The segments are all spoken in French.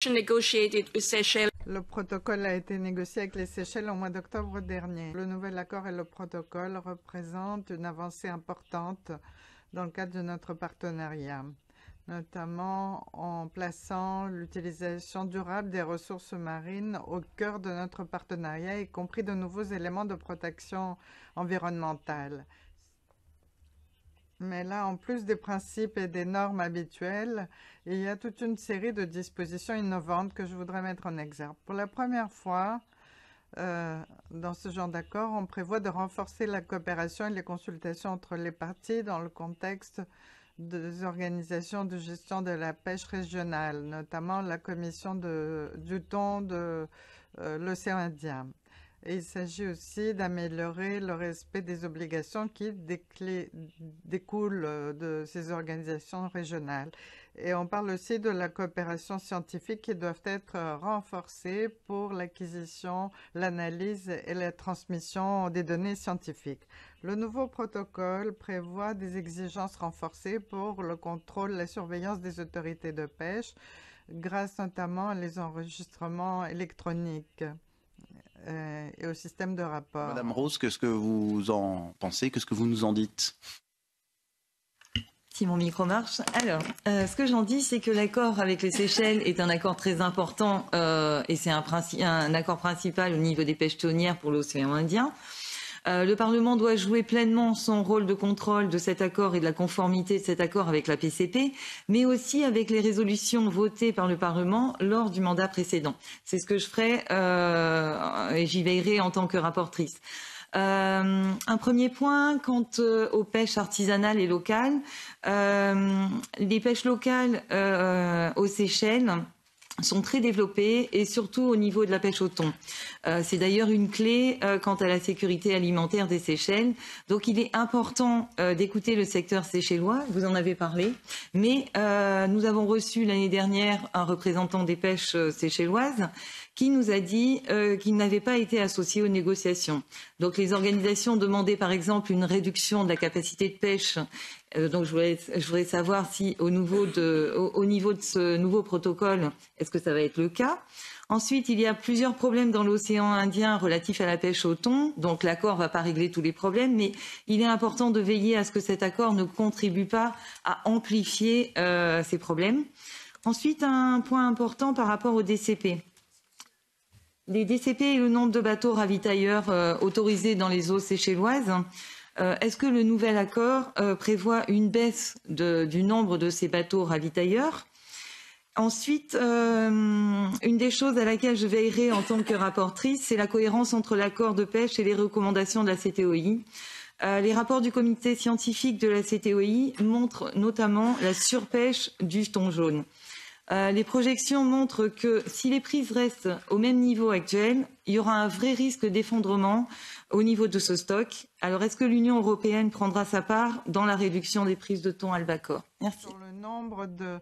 negotiated with Seychelles. Le protocole a été négocié avec les Seychelles au mois d'octobre dernier. Le nouvel accord et le protocole représentent une avancée importante dans le cadre de notre partenariat, notamment en plaçant l'utilisation durable des ressources marines au cœur de notre partenariat, y compris de nouveaux éléments de protection environnementale. Mais là, en plus des principes et des normes habituelles, il y a toute une série de dispositions innovantes que je voudrais mettre en exergue. Pour la première fois, dans ce genre d'accord, on prévoit de renforcer la coopération et les consultations entre les parties dans le contexte des organisations de gestion de la pêche régionale, notamment la Commission du thon de l'océan Indien. Et il s'agit aussi d'améliorer le respect des obligations qui découlent de ces organisations régionales. Et on parle aussi de la coopération scientifique qui doivent être renforcées pour l'acquisition, l'analyse et la transmission des données scientifiques. Le nouveau protocole prévoit des exigences renforcées pour le contrôle et la surveillance des autorités de pêche, grâce notamment aux enregistrements électroniques et au système de rapport. Madame Rose, qu'est-ce que vous en pensez? Qu'est-ce que vous nous en dites? Si mon micro marche. Alors, ce que j'en dis, c'est que l'accord avec les Seychelles est un accord très important et c'est un accord principal au niveau des pêches thonières pour l'océan Indien. Le Parlement doit jouer pleinement son rôle de contrôle de cet accord et de la conformité de cet accord avec la PCP, mais aussi avec les résolutions votées par le Parlement lors du mandat précédent. C'est ce que je ferai et j'y veillerai en tant que rapporteure. Un premier point, quant aux pêches artisanales et locales, les pêches locales aux Seychelles sont très développées et surtout au niveau de la pêche au thon. C'est d'ailleurs une clé quant à la sécurité alimentaire des Seychelles. Donc il est important d'écouter le secteur séchellois, vous en avez parlé, mais nous avons reçu l'année dernière un représentant des pêches séchelloises qui nous a dit qu'il n'avait pas été associé aux négociations. Donc les organisations demandaient par exemple une réduction de la capacité de pêche. Donc je voudrais savoir si au niveau de ce nouveau protocole, est-ce que ça va être le cas? Ensuite, il y a plusieurs problèmes dans l'océan Indien relatifs à la pêche au thon. Donc l'accord ne va pas régler tous les problèmes, mais il est important de veiller à ce que cet accord ne contribue pas à amplifier ces problèmes. Ensuite, un point important par rapport aux DCP. Les DCP et le nombre de bateaux ravitailleurs autorisés dans les eaux séchelloises. Est-ce que le nouvel accord prévoit une baisse du nombre de ces bateaux ravitailleurs? Ensuite, une des choses à laquelle je veillerai en tant que rapporteure, c'est la cohérence entre l'accord de pêche et les recommandations de la CTOI. Les rapports du comité scientifique de la CTOI montrent notamment la surpêche du thon jaune. Les projections montrent que si les prises restent au même niveau actuel, il y aura un vrai risque d'effondrement au niveau de ce stock. Alors, est-ce que l'Union européenne prendra sa part dans la réduction des prises de thon albacore? Merci. Sur le nombre de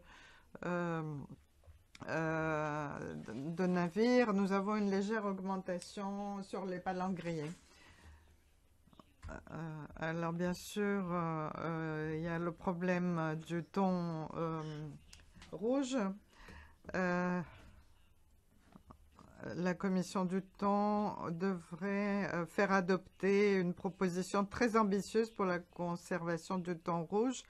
navires, nous avons une légère augmentation sur les palangriers. Alors, bien sûr, il y a le problème du thon rouge. La commission du thon devrait faire adopter une proposition très ambitieuse pour la conservation du thon rouge.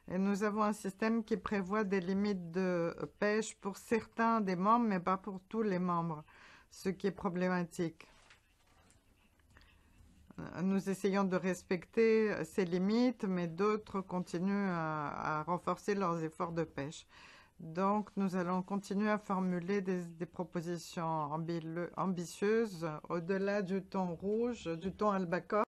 Et nous avons un système qui prévoit des limites de pêche pour certains des membres, mais pas pour tous les membres, ce qui est problématique. Nous essayons de respecter ces limites, mais d'autres continuent à renforcer leurs efforts de pêche. Donc, nous allons continuer à formuler des propositions ambitieuses au-delà du thon rouge, du thon albacore.